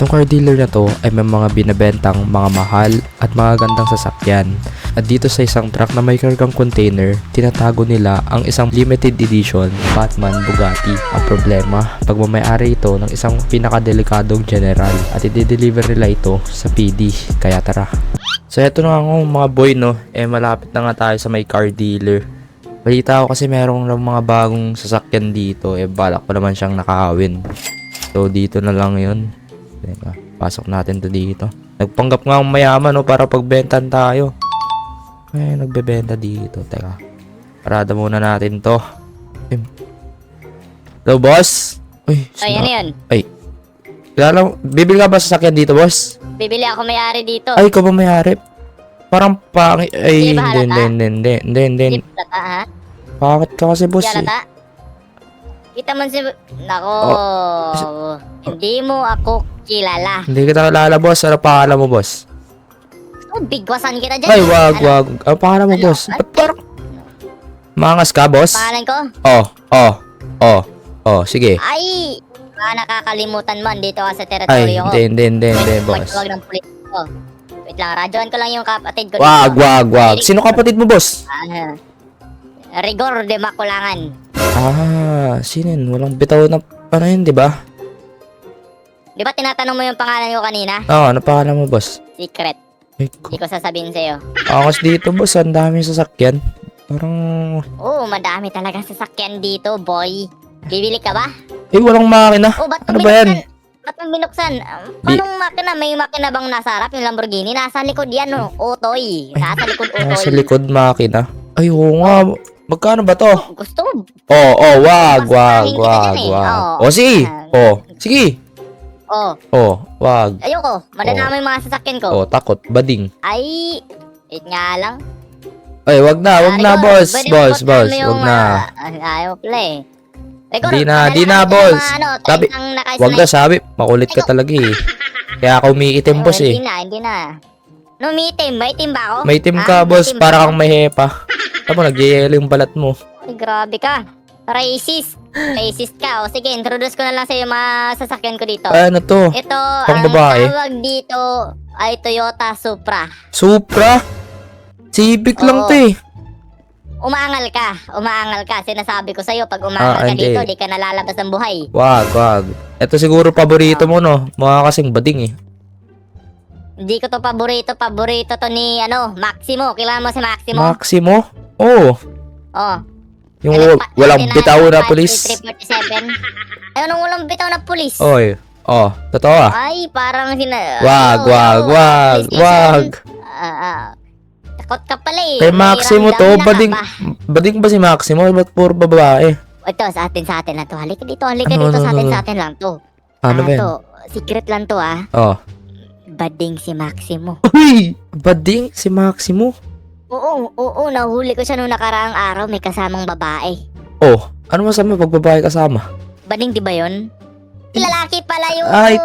Itong car dealer na to ay may mga binebentang mga mahal at mga gandang sasakyan. At dito sa isang truck na may kargang container, tinatago nila ang isang limited edition Batman Bugatti. Ang problema, pagmamayari ito ng isang pinakadelikadong general at i-deliver nila ito sa PD. Kaya tara. So eto na nga mga boy no, malapit na nga tayo sa may car dealer. Balita ko kasi merong mga bagong sasakyan dito, balak ko naman siyang nakahawin. So dito na lang yun. Teka, pasok natin to dito. Nagpanggap nga ang mayaman no, para pagbentan tayo. Nagbebenta dito. Teka, parada muna natin to. Hello boss? Uy, Ay, ano yan? Ay, bibili ka ba sasakyan dito boss? Bibili ako may-ari dito. Ay, ikaw ba may-ari? Parang pangit. Ay, Hindi ba halata? hindi. Hindi halata, ha? Pangit ka kasi boss Hindi eh. halata? Kita mo si... Nako, hindi mo ako kilala. Hindi kita kilala boss. Ano pangalan mo boss? Oh, bigwasan kita dyan. Ay, ha? wag. Ano? Ano pangalan mo boss? Ba't parang... Mangas ka boss? Pangalan ko? Sige. Ay, baka nakakalimutan mo. Dito ka sa Ay, teritoryo ko. hindi boss. Wag ng pulis ko. Wait lang, radyoan ko lang yung kapatid ko. Wag. Sino kapatid mo boss? Rigor de Makulangan. Sino yun? Walang bitaw na... Ano yun, di ba? Di ba tinatanong mo yung pangalan ko kanina? Ano pangalan mo boss? Secret. Ay, Hindi ko sasabihin sa'yo. Akas dito boss. Ang dami sasakyan. Parang... Oo, madami talaga sasakyan dito, boy. Bibili ka ba? walang makina. Oh, ba't Ano ba yan? Ba't mo binuksan? Paanong makina? May makina bang nasa harap? Yung Lamborghini? Nasa likod yan, oh. Otoy. Nasa likod, Otoy. Sa likod makina. Ay, oo nga. Magkano ba to? Gusto mo? Wag. Basahin kita dyan eh. Sige. Sige. Wag. Ayoko. Madadama yung mga sasakyan ko. Takot. Bading. Ay, wait nga lang. Ay, wag na, boss. Pwede Boss. reportan mo yung, Wag na. Ayaw pala eh. Record, Di na, padala boss. ka ng Sabi, ang nakaisnay. wag na, sabi. Makulit ka talaga eh. Kaya ako umiitim, boss eh. Hindi na. No, may itim. May itim ba ako? May itim ka, boss. May itim Para ba kang may hepa. Tama, nagyayelo yung balat mo. Ay, grabe ka. Racist. Racist ka. O sige, introduce ko na lang sa yung mga sasakyan ko dito. Ano to? Ito, Pang ang babae? tawag dito ay Toyota Supra. Supra? Civic lang Oo. to eh. Umaangal ka. Sinasabi ko sa'yo, pag umaangal ka hindi. dito, di ka nalalabas ng buhay. Wag. Ito siguro paborito mo, no? Mukha kasing bading eh. Hindi ko to paborito. Paborito to ni, Maximo. Kilala mo si Maximo? Maximo? Oo. Oh. Yung walang bitaw na pulis. 347. Ay, anong walang bitaw na pulis? Oy. Totoo ah. Ay, parang Wag. Takot ka pala eh. Kay Maximo to, Nairamdam na ka ba? bading ba si Maximo? Ba't puro babae? Ito, sa atin lang to. Halika dito, Ano, sa atin lang to. Ano ba yan? To, secret lang to ah. Bading si Maximo. Uy! Bading si Maximo? Oo, nahuli ko siya nung nakaraang araw, may kasamang babae. Ano masama pag babae kasama? Bading di ba yun? Lalaki pala yun! Ay,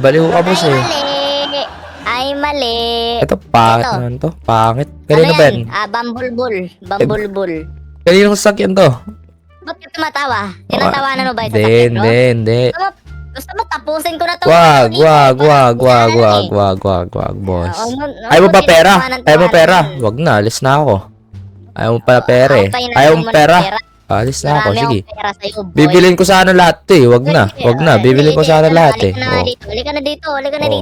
baliw ka boss eh. Ay, mali! Ito, pangit Ito. naman to. Pangit. Ano Kanino ba yan? yan? Bambulbul. Kaninong sakyan to? Ba't ka tumatawa? Tinatawanan mo ba yung Hindi, sasakyan ko? hindi. Gusto mo tapusin ko na to? Wag, boss. Ayaw mo pa pera? Ayaw mo pera? Wag na, alis na ako. Ayaw mo pala pera eh. Ayaw mo pera? Alis na ako, sige. Bibilin ko sana lahat to eh. Wag na. Bibilin ko sana lahat eh. Halika na dito.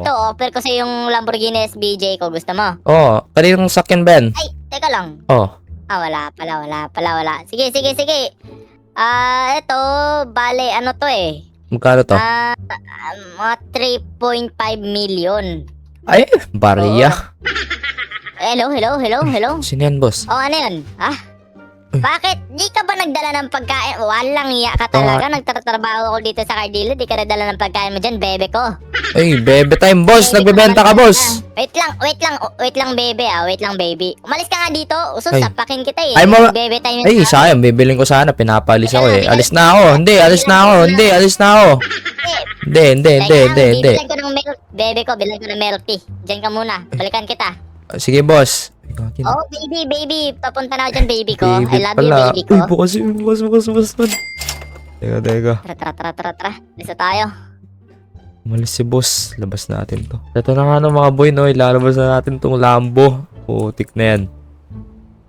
Offer ko sa yung Lamborghini SBJ ko. Gusto mo? Kaninong sakyan ba yan? Ay, teka lang. Wala pala. Sige. Ito, bale, ano to eh? Magkano to? Mga 3.5 million. Ay, bariya. Hello? Sino yan, boss? Ano yan? Bakit? Di ka ba nagdala ng pagkain? Walang iya ka talaga. Nagtatrabaho ako dito sa car dealer. Di ka nagdala ng pagkain mo dyan, bebe ko. Ay, bebe time, boss. Nagbebenta ka, boss. Wait lang, bebe. Wait lang, baby. Umalis ka nga dito. Ay. Sapakin kita eh. Ay, Bebe time Ay, sayang. Bibilin ko sana. Pinapalis ako eh. Alis na ako. Hindi. Alis na ako. Hindi. Bibilan ko ng milk. Bebe ko, bilan ko ng milk tea. Diyan ka muna. Balikan kita. Sige, boss. Oh, baby. Papunta na ako dyan, baby ko. Baby I love pala. you, baby ko. Uy, bukas. Teka. Tara. Bisa tayo. Umalis si boss. Labas natin to. Ito na nga no mga boy, no? Ilalabas na natin tong Lambo. Putik na yan.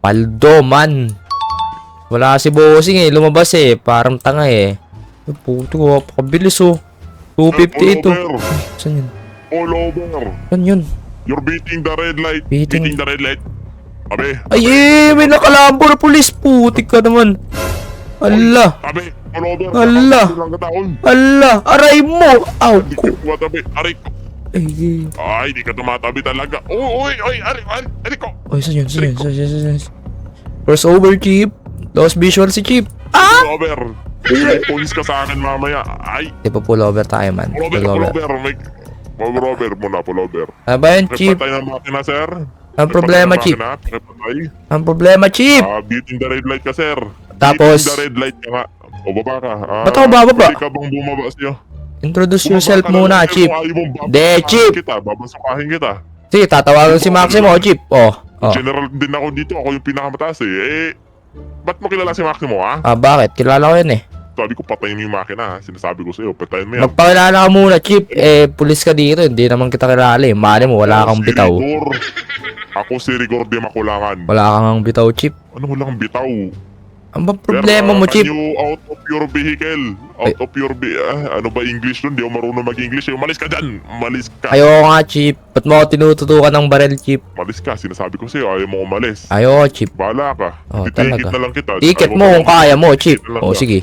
Paldo, man. Wala si bossing eh. Lumabas eh. Parang tanga eh. Ay, puto. Napakabilis oh. 250 ito. Saan yun? All over. Saan yun? You're beating the red light. Beating- the red light. Abe. Ay may nakalambo na pulis. Putik ka naman. Ala. Abe. All over. Ala. Lang kataon. Ala. Aray mo. Aw Hindi ko. ka tumatabi. Aray ko. Ay. Ay, di ka tumatabi talaga. Uy, aray ko. Ay, saan yun? Saan yun? Saan yun? Crossover, Chip. Lost visual si Chip. All over. May points ka sa akin mamaya. Ay. Di pa pullover tayo, man. Pull over. Pull over muna, pull over. Ano ba yun, Chip? Repatay ng makina, sir. Ang problema, Repatay ng Chip. makina, repatay. Ang problema, Chip. Beating the red light ka, sir. Tapos? Beating the red light ka nga. O baba ka. Ba't ako bababa? Hindi ka bang bumaba sa'yo? Introduce Bumaba yourself ka muna, lang, sir, Chip. kung ayaw mong De, Chip. Babasukahin kita. Sige, tatawagan si Maximo, Chip. Oh. General din ako dito. Ako yung pinakamataas eh. Ba't mo kilala si Maximo, ha? Bakit? Kilala ko yun eh. Sabi ko, patayin mo yung makina, ha? Sinasabi ko sa'yo, patayin mo yan. Magpakilala ka muna, Chip. Pulis ka dito. Hindi naman kita kilala eh. Mali mo, wala kang bitaw. Ako si Rigor de Makulangan. Wala kang bitaw, Chip. Ano walang bitaw? Ang ba problema Sir, mo, can Chip? you out of your vehicle? Ano ba English nun? Di ako marunong mag-English. Umalis ka dyan! Umalis ka! Ayoko nga, Chip. Ba't mo ako tinututukan ng barel, Chip? Umalis ka. Sinasabi ko sa'yo, ayaw mo umalis. Ayoko, Chip. Bahala ka. Oh, Titikit talaga. na lang kita. Ticket Ayaw mo kung kaya mo, Chip. Ticket lang Oh, ka. sige.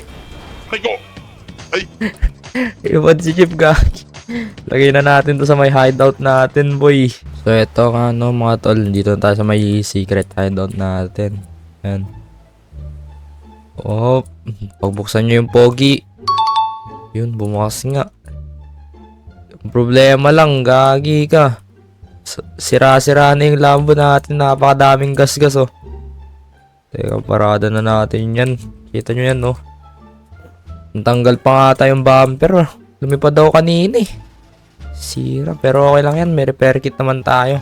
Ay ko! Ay! Iwan si Chip, gagi. Lagay na natin to sa may hideout natin, boy. So, ito nga, no, mga tol. Dito na tayo sa may secret hideout natin. Ayan. Oh, pagbuksan nyo yung pogi. Yun, bumukas nga. Ang problema lang, gagi ka. Sira-sira na yung Lambo natin. Napakadaming gas-gas, oh. Teka, parada na natin yan. Kita nyo yan, no? Ang tanggal pa nga tayong bumper, ah. Lumipad daw kanina, eh. Sira, pero okay lang yan. May repair kit naman tayo.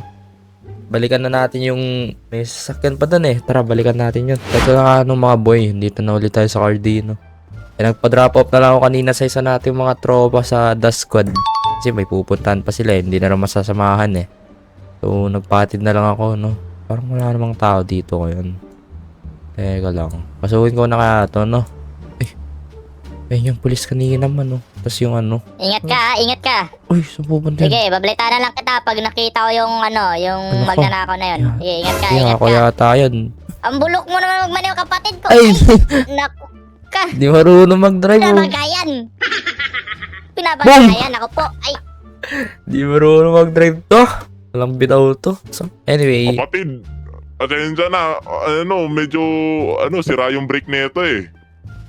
Balikan na natin yung may sasakyan pa dun eh. Tara, balikan natin yun. Ito na nga mga boy. Dito na ulit tayo sa Cardino. Nagpa-drop off na lang ako kanina sa isa natin mga tropa sa Dust Squad. Kasi may pupuntahan pa sila eh. Hindi na rin masasamahan eh. So, nagpatid na lang ako, no? Parang wala namang tao dito ngayon. Teka lang. Pasukin ko na kaya ito, no? Ayun yung pulis kanina man, no? Tapos yung ano. Ingat ka, ha? Ingat ka. Uy, saan pupunta yun? Sige, babalita na lang kita pag nakita ko yung yung Ano ko? magnanakaw na yun. Sige, ingat ka, Kaya ingat ako ka. yata yun. Ang bulok mo naman magmaniw, kapatid ko. Ay! Naku ka. Di marunong mag-drive, oh. Pinabagayan. Pinabagayan ako po. Ay, Di marunong mag-drive to. Walang bitaw to. So, anyway, Kapatid! Atensya na. Medyo, sira yung brake nito eh.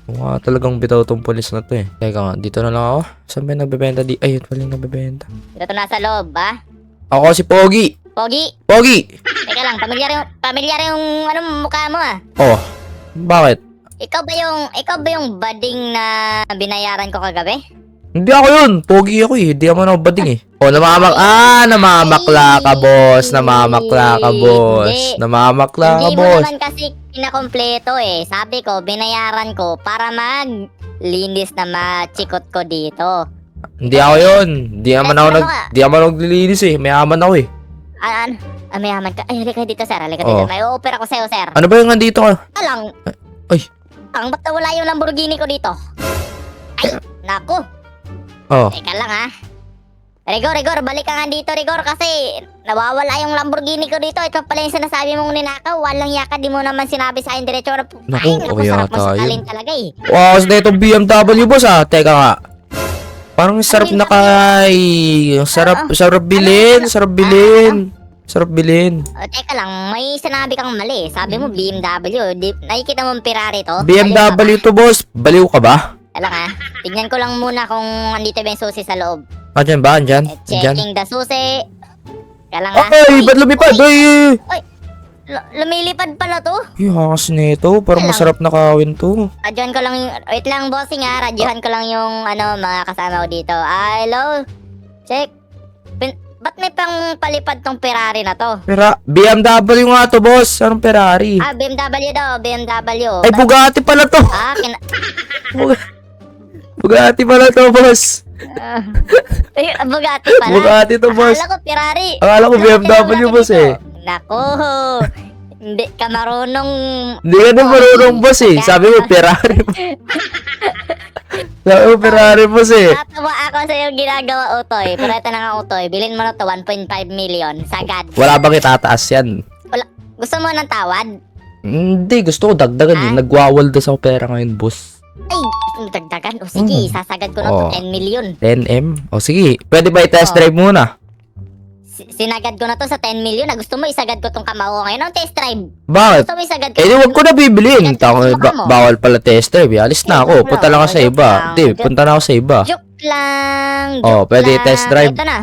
mukha talagang bitaw tong pulis na to eh. Teka nga, dito na lang ako. Saan ba yung nagbebenta di? Ayun pala yung nagbebenta. dito nasa loob, ba? Ako si Pogi! Pogi, Pogi! teka lang, pamilyar yung mukha mo ah. Oh, bakit? Ikaw ba yung bading na binayaran ko kagabi? Hindi ako yun. Pogi ako eh. Hindi ako bading eh. Oh, namamakla ka, boss. Namamakla ka, boss. Hindi. Namamakla ka, Hindi mo boss. naman kasi kinakompleto eh. Sabi ko, binayaran ko para maglinis na machikot ko dito. Hindi ako yun. Hindi naman ako Ano ka? Hindi naman naglilinis eh. Mayaman ako eh. Mayaman ka. Ay, halika dito, sir. Halika Oo. dito. May o-offer ako sa'yo, sir. Ano ba yung nandito ka? Alang. Ay. Ba't nawala yung Lamborghini ko dito? Ay, naku. Oh. Teka lang ha. Rigor, balik ka nga dito, Rigor, kasi nawawala yung Lamborghini ko dito. Ito pala yung sinasabi mong ninakaw. Walang yaka, di mo naman sinabi sa akin diretso. Naku, okay sarap mo yata sakalin yun. talaga eh. Wow, kasi na itong BMW boss ah. Teka nga. Parang sarap na kay... Sarap bilhin. Sarap bilhin. Sarap bilhin. Teka lang, may sinabi kang mali. Sabi mo BMW. Nakikita mo Ferrari to? BMW to boss. Baliw ka ba? Teka lang ha. Tignan ko lang muna kung andito ba yung susi sa loob. Andyan ba? Andyan? Andyan? Checking the susi. Teka lang ha. Ay, ba't lumipad? Ay! Lumilipad pala to. Yakas nito. Parang masarap na kawin to. Radyohan ko lang yung... Wait lang, bossing ha. Radyohan ko lang yung mga kasama ko dito. Hello? Check. Ba't may pang palipad tong Ferrari na to? BMW nga to boss. Anong Ferrari? BMW daw, BMW. Ay, Bugatti pala to. Ah, Bugatti pala to boss. Ay, Bugatti pala. Bugatti to, boss. Akala ko Ferrari. Akala ko BMW, boss, eh. Naku. Hindi ka marunong. Hindi ka na marunong, boss, eh. Sabi mo, Ferrari. Sabi mo, Ferrari, boss, eh. Tatawa ako sa yung ginagawa, Utoy. Pero ito na nga, Utoy. Bilhin mo na to 1.5 million. Sagad. Wala bang itataas yan? Gusto mo ng tawad? Hindi, gusto ko dagdagan eh. Nagwawalda sa pera ngayon, boss. Ay, gusto mo dagdagan? O sige, sasagad ko na to Oo. 10 million. 10M? O sige, pwede ba i-test drive muna? Sinagad ko na to sa 10 million. Na gusto mo isagad ko tong kamao ko ngayon. Ang test drive. Bakit? Gusto mo isagad ko? Eh, di wag ko na bibiliin. Subukan mo. Bawal pala test drive. eh. Alis na ako. Punta lang ako sa iba. Hindi, punta na ako sa iba. Joke lang. Oh, Joke pwede lang. test drive. Ito na.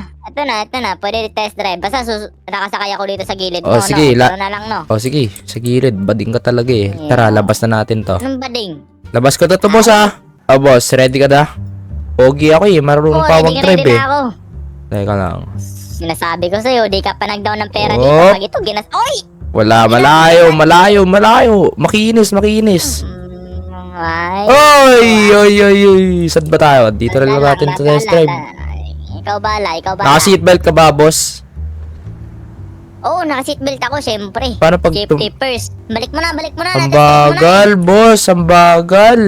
Pwede test drive. Basta nakasakay ako dito sa gilid Oh, mo. sige, No? Ito na lang, no? O sige, sa gilid. Bading ka talaga eh. Tara, labas na natin to. Anong bading? Labas ko to, boss ah. Oh, boss, ready ka na? Pogi ako eh. Marunong pa ready mag-drive na eh. ako. Teka lang. Sinasabi ko sa'yo, di ka pa nag-down ng pera Oh. dito. Pag ito, Oy! Wala, malayo. Makinis. Ay. Oy. Saan ba tayo? Dito na lang natin sa test drive. Ikaw bala. Naka-seatbelt ka ba, boss? Oo, naka-seatbelt ako, syempre. Paano pag Safety first. Balik mo na. Ang Natin, balik mo na. bagal, boss. Ang bagal.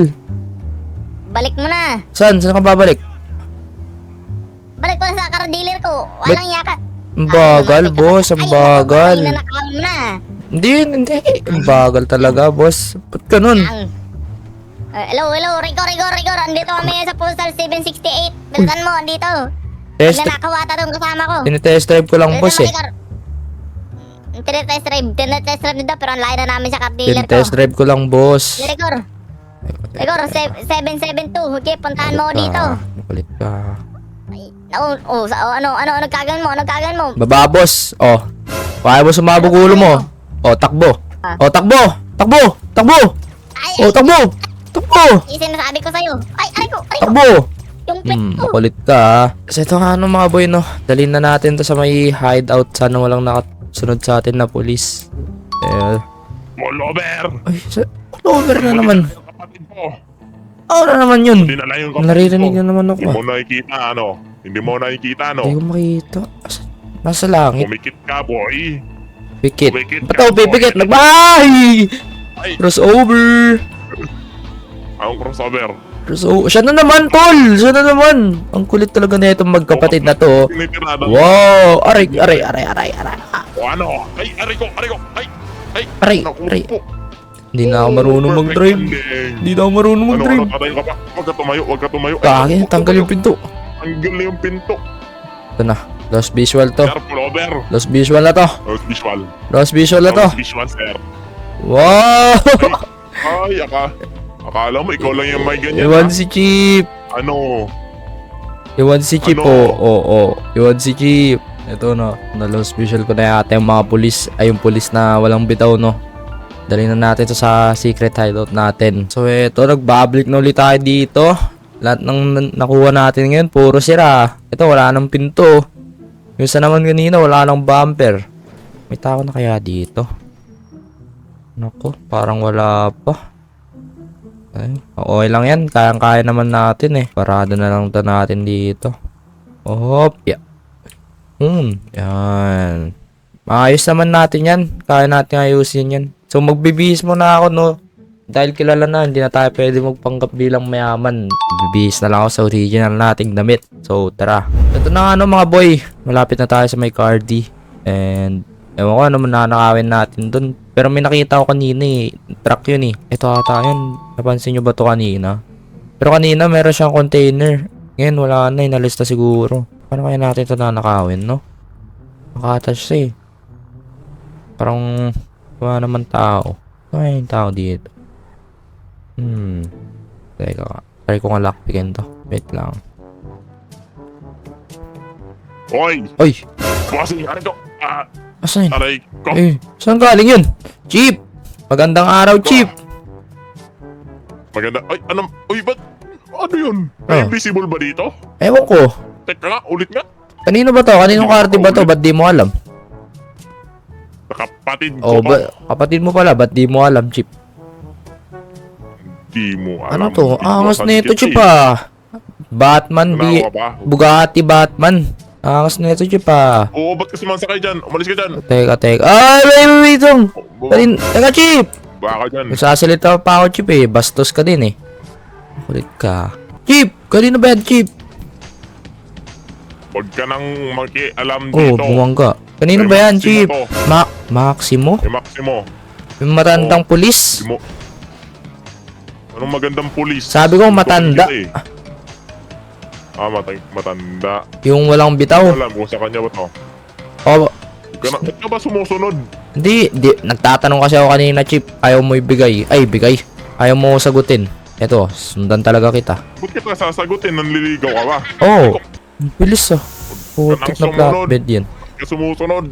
Balik mo na. Saan ka babalik? Balik mo na sa car dealer ko. Walang yaka. Ang bagal, boss. Ang bagal. Ay, nanakaw mo na. Hindi. Ang bagal talaga, boss. Ba't ganun? Hello, Rico. Andito kami sa Postal 768. Bilisan mo, andito. Test, Nanakawata tong kasama ko. tinitest drive ko lang, boss eh. Tinetest drive nito, pero ang layo na namin sa car dealer ko. Tinitest drive ko lang, boss. Rigor, 772. Okay, puntahan mo ako dito. Makulit ka. Ano gagawin mo? Baba, boss. Oh. Kaya mo sumabog ulo mo. Oh, takbo. Oh, takbo. Ay, Oh, takbo. sinasabi ko sa'yo. Ay, aray ko. Takbo. Yung pet ko. Makulit ka ah. Kasi ito nga ano mga boy no. Dalhin na natin to sa may hideout. Sana walang nakasunod sa atin na pulis. Molover! Ay, over na naman. Yung kapatid mo. Ano na naman yun? Dinala yung kapatid Naririnig mo. na naman ako Hindi ah. mo nakikita, ano? Hindi mo nakikita, ano? Hindi ko makita. Nasa langit. Pumikit ka, boy. Pikit. Pumikit Ba't ka, ako boy. pipikit? Nagbahay! Ay, Crossover! ang crossover. Siya na naman, tol! Siya na naman! Ang kulit talaga na itong magkapatid na to. Tinitirada. Wow! Aray! O ano? Ay, aray ko! Aray! Naku po. Hindi na ako marunong Perfect mag-drive. ending. Hindi na ako marunong mag-drive. Tatayo ka pa. Huwag ka tumayo. Kaya, tanggal yung pinto. Tanggal na yung pinto. Ito na. Lost visual to. Sir, pullover. Lost visual na to. Lost visual. Lost visual na to. Lost visual, sir. Wow! Ay, akala mo, ikaw lang yung may ganyan, Iwan ha? si Chip. Ano? Iwan si Chip, Ano? oo. Iwan si Chip. Ito na. Na-lost visual ko na yata yung mga pulis. Ay, yung pulis na walang bitaw, no? Dali na natin to sa secret hideout natin. So, ito. Nagbabalik na ulit tayo dito. Lahat ng nakuha natin ngayon, puro sira. Ito, wala nang pinto. Yung isa naman kanina, wala nang bumper. May tao na kaya dito? Nako, parang wala pa. Ay, okay lang yan. Kayang-kaya naman natin eh. Parado na lang ito natin dito. Hop, yeah. Yan. Maayos naman natin yan. Kaya natin ayusin yan. So, magbibihis muna ako, no? Dahil kilala na, hindi na tayo pwede magpanggap bilang mayaman. Bibihis na lang ako sa original nating damit. So, tara. Ito na nga, no, mga boy. Malapit na tayo sa may Cardi. And, ewan ko ano mananakawin natin dun. Pero may nakita ko kanina eh. Truck yun eh. Ito ata yun. Napansin nyo ba to kanina? Pero kanina meron siyang container. Ngayon wala na. Inalista siguro. Paano kaya natin ito nanakawin, no? Nakatouch siya eh. Parang wala naman tao. Ano yung tao dito? Teka. Try ko nga lockpickin to. Wait lang. Hoy! Oy! Bossing, aray ko! Asan yun? Aray ko! Eh, saan galing yun? Chief! Magandang araw, Chief! Maganda. Ay, ano? Uy, ba't? Ano yun? May Oh. invisible ba dito? Ewan ko. Teka nga, ulit nga. Kanino ba to? Kaninong Cardi ba to? Ba't di mo alam? Nakapatid Oh, ko to. kapatid mo pala, ba't di mo alam, Chip? Di mo Ano alam. to? Di mo Angas na ito, sadikit Chip eh. ah. Batman, Nanawa ka ba? Bugatti, Batman. Angas na ito, Chip, ah. Oo, ba't kasi mansakay dyan? Umalis ka dyan. Teka. Ay, wait, Tom. Teka, Chip. Baka dyan. Nagsasalita pa ako, Chip, eh. Bastos ka din, eh. Kulit ka. Chip, kanino ba yan, Chip? Huwag ka nang makialam Oh, dito. bumangga. Kanino May ba yan, Maximo Chip? to. Maximo? Eh, Maximo. Yung matandang pulis? Mo. Anong magandang pulis? Sabi ko, matanda. Kita, eh. Matanda. Yung walang bitaw. Alam kung sa kanya ba to? Oh, Ba't ka ba sumusunod? hindi. Nagtatanong kasi ako kanina, Chip. Ayaw mo ibigay. Ay, bigay. Ayaw mo sagutin. Eto, sundan talaga kita. Ba't kita sasagutin? Nanliligaw ka ba? Oh, ang bilis ah. Putik na sumunod. flatbed yan. Ba't ka sumusunod?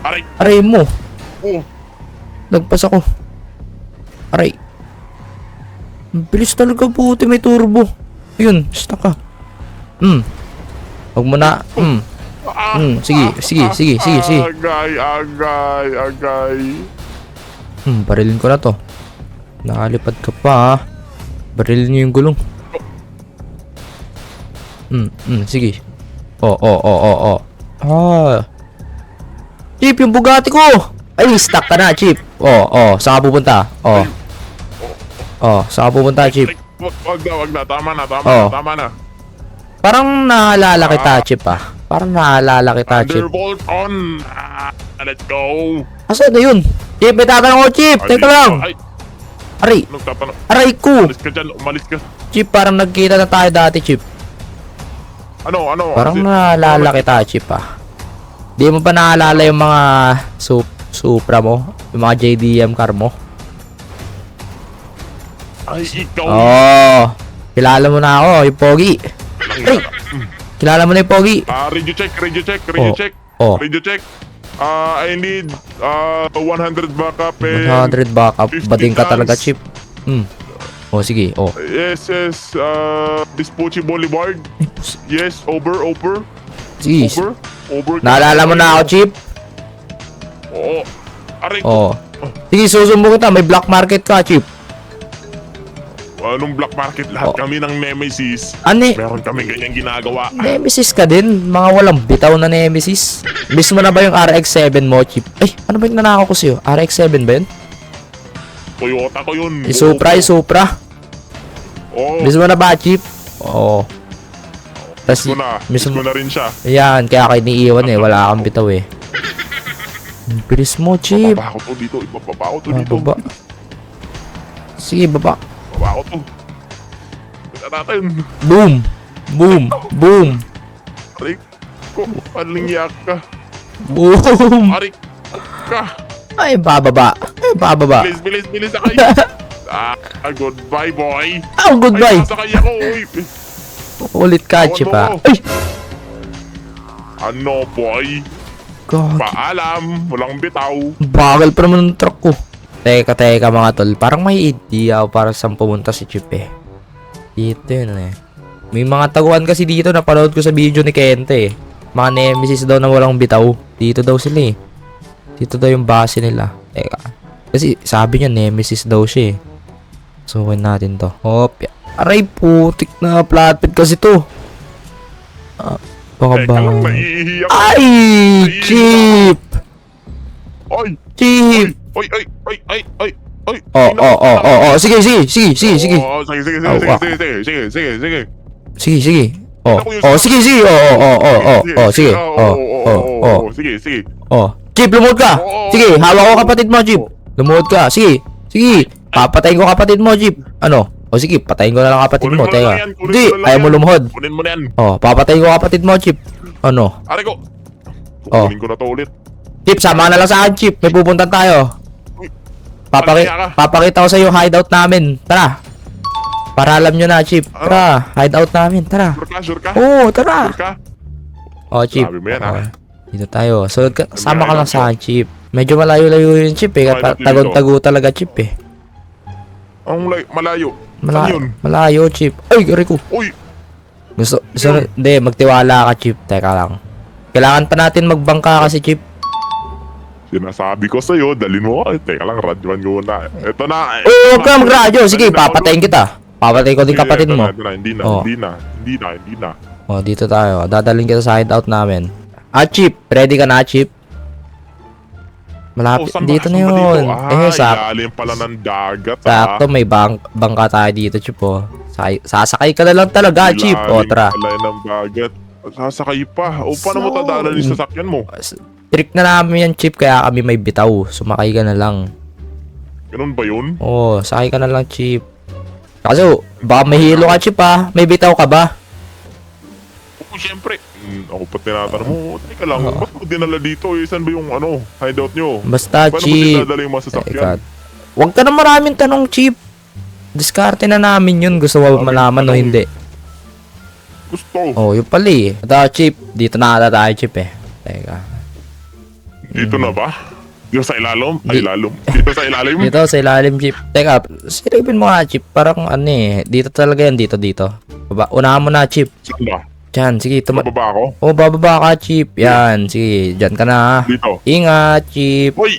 Aray! Aray mo. Oh! Lagpas ako. Aray. Ang bilis talaga, puti, may turbo. Ayun, stuck ka. Huwag mo na. Sige. Agay. Barilin ko na to. Nakalipad ka pa, ha. Barilin niyo yung gulong. Sige. Oh. Chip, yung Bugatti ko! Ay, stuck ka na, Chip. Saan ka pupunta? Saan ka pupunta, Chip? Wag na. Tama na. Parang naalala kita, Chip, ah. Parang naalala kita, Chip. Underbolt on! Let's go! Asan na yun? Chip, may tatanong ko, Chip. Teka lang. Ay, Aray. nagtatanong. Aray ko. Umalis ka dyan, umalis ka. Chip, parang nagkita na tayo dati, Chip. Ano? Parang naalala kita, Chip, ah. Di mo pa naalala yung mga Supra mo? Yung mga JDM car mo? Ay, ikaw! Kilala mo na ako, yung Pogi. Ay! Kilala mo na yung Pogi. Radio check. Oh. Radio check. I need 100 backup and 100 backup. 50 Bading ka talaga, tons. Chip. Sige. Yes, Vespucci Boulevard. Yes, over. Sige. Over. Naalala mo na ako, Chip? Oo. Aray ko. Oo. Sige, susumbong kita. May black market ka, Chip. Anong black market? Lahat Oh. kami ng Nemesis. Ani? Meron kami ganyan ginagawa. Nemesis ka din. Mga walang bitaw na Nemesis. Miss mo na ba yung RX-7 mo, Chip? Ay, ano ba yung nanakaw ko sa'yo? RX-7 ba yun? Toyota ko yun. Yung Supra. Oo. Miss mo na ba, Chip? Oo. Tas, Miss mo na rin siya. Ayan, kaya kayo iniiwan eh. Wala kang bitaw eh. Ang bilis mo, Chip. Ibababa ko to dito. Ibababa ko to dito. Baba. Sige, baba. Ibababa ko to. Ito natin. Boom. Aray ko. Palingyak ka. Boom. Aray ka. Ay, bababa. Bilis na kayo. Goodbye, boy. Goodbye. Ay, nasakay ako. Uy. Ulit ka, Tawan Chip, mo ah. ko. Ay! Ano, boy? God. Paalam. Walang bitaw. Bagal pa naman ng truck ko. Teka mga tol. Parang may idea ako para saan pumunta si Chip eh. Dito yun eh. May mga taguan kasi dito na panood ko sa video ni Kente eh. Mga Nemesis daw na walang bitaw. Dito daw sila eh. Dito daw yung base nila. Teka. Kasi sabi niya Nemesis daw siya eh. Sukin natin to. Hop. Aray, putik na flatbed kasi to. Baka Teka ba? lang, naiiyak. Ay! Chip! Ay! Chip! Ay! Sige. Oh, sige. Sige. Sige. Chip, lumuhod ka. Sige, hawak ko kapatid mo, Chip. Lumuhod ka. Sige. Papatayin ko kapatid mo, Chip. Ano? Sige, patayin ko na lang kapatid mo. Teka. Hindi, ayaw mo lumuhod. Kunin mo na yan. Papatayin ko kapatid mo, Chip. Ano? Aray ko. Oh. Kunin ko na to ulit. Chip, sama ka na lang sa akin, Chip. May pupuntan tayo. Papakita ko sa iyo hideout namin. Tara. Para alam nyo na, Chip. Tara, hideout namin. Tara. Sure ka? Oo, tara. Sure ka? Chip. Sabi mo yan, ha? Dito tayo. So, sama ka lang sa akin, Chip. Medyo malayo-layo yung Chip eh. Tagon-tago talaga, Chip eh. Ang malayo. Saan yun? Malayo, Chip. Ay, gari ko. Uy! Hindi, magtiwala ka, Chip. Teka lang. Kailangan pa natin magbangka kasi, Chip. Sinasabi ko sa'yo, dalhin mo. Ay, teka lang, radyoan ko na. Ito na. Huwag ka magradyo. Sige, papatayin kita. papatay ko din kapatid mo. Ito na, hindi Oh. na. Oh, dito tayo. Dadalhin kita sa hideout namin. Chip, ready ka na, Chip? Malapit, saan ba? dito na Saan ba yun. dito? Ilalim pala ng dagat, sakto, may bangka tayo dito, Chip, oh. Sasakay ka na lang talaga, Chip. O, tara. Ilalim pala ng dagat. Sasakay pa. O, paano mo tadaanan yung sasakyan mo? Trick na namin yan, Chip, kaya kami may bitaw. Sumakay ka na lang. Ganun ba yun? Oo, sakay ka na lang, Chip. Kaso, baka may hilo ka, Chip, ha? May bitaw ka ba? Oo, syempre. Ako pa tinatanong mo, teka lang, ba't mo dinala dito? Saan ba yung hideout nyo? Basta, Paano mo Chip. dinadala yung mga sasakyan? Huwag ka na maraming tanong, Chip. Diskarte na namin yun. Gusto mo malaman o hindi? Gusto. Oh, yun pala eh. Ito, Chip. Dito na ata tayo, Chip, eh. Teka. Dito na ba? Dito sa ilalim? Ay, Dito sa ilalim? Dito, sa ilalim, Chip. Teka, silipin mo nga, Chip. Parang dito talaga yan. Dito. Unahan mo na, Chip. Saan ba? Diyan, sige. Bababa ako? Oh, bababa ka, Chip. Yan, sige. Diyan ka na, ha. Dito. Ingat, Chip. Uy!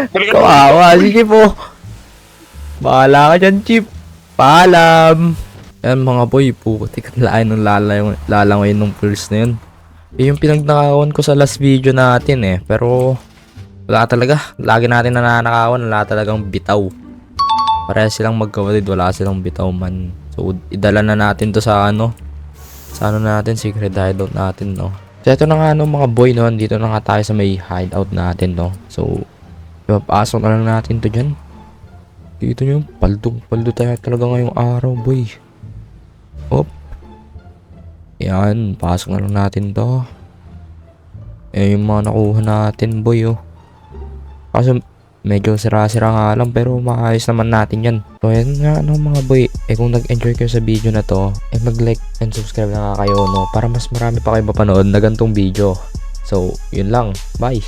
Balikan mo! Kawawa, sige po. Bahala ka dyan, Chip. Paalam. Yan, mga boy. Putik ang lain ng lalangoy ng pulse na yun. Yung pinagnakawan ko sa last video natin, eh. Pero, wala talaga. Lagi natin nananakawan. Wala talagang bitaw. Pareha silang magkawalid. Wala silang bitaw, man. So, idala na natin to sa sa natin, secret hideout natin, no. So, ito na nga, mga boy, no. Dito na nga tayo sa may hideout natin, no. So, ipapasok na lang natin to dyan. Dito nyo, paldo tayo talaga ngayong araw, boy. Op. Yan, pasok na lang natin to. Yung mga nakuha natin, boy, oh. Kaso, medyo sira-sira nga lang, pero maayos naman natin yan. So, yan nga, mga boy. Kung nag-enjoy kayo sa video na to, mag-like and subscribe na nga kayo, no? Para mas marami pa kayo mapanood na gantong video. So, yun lang. Bye!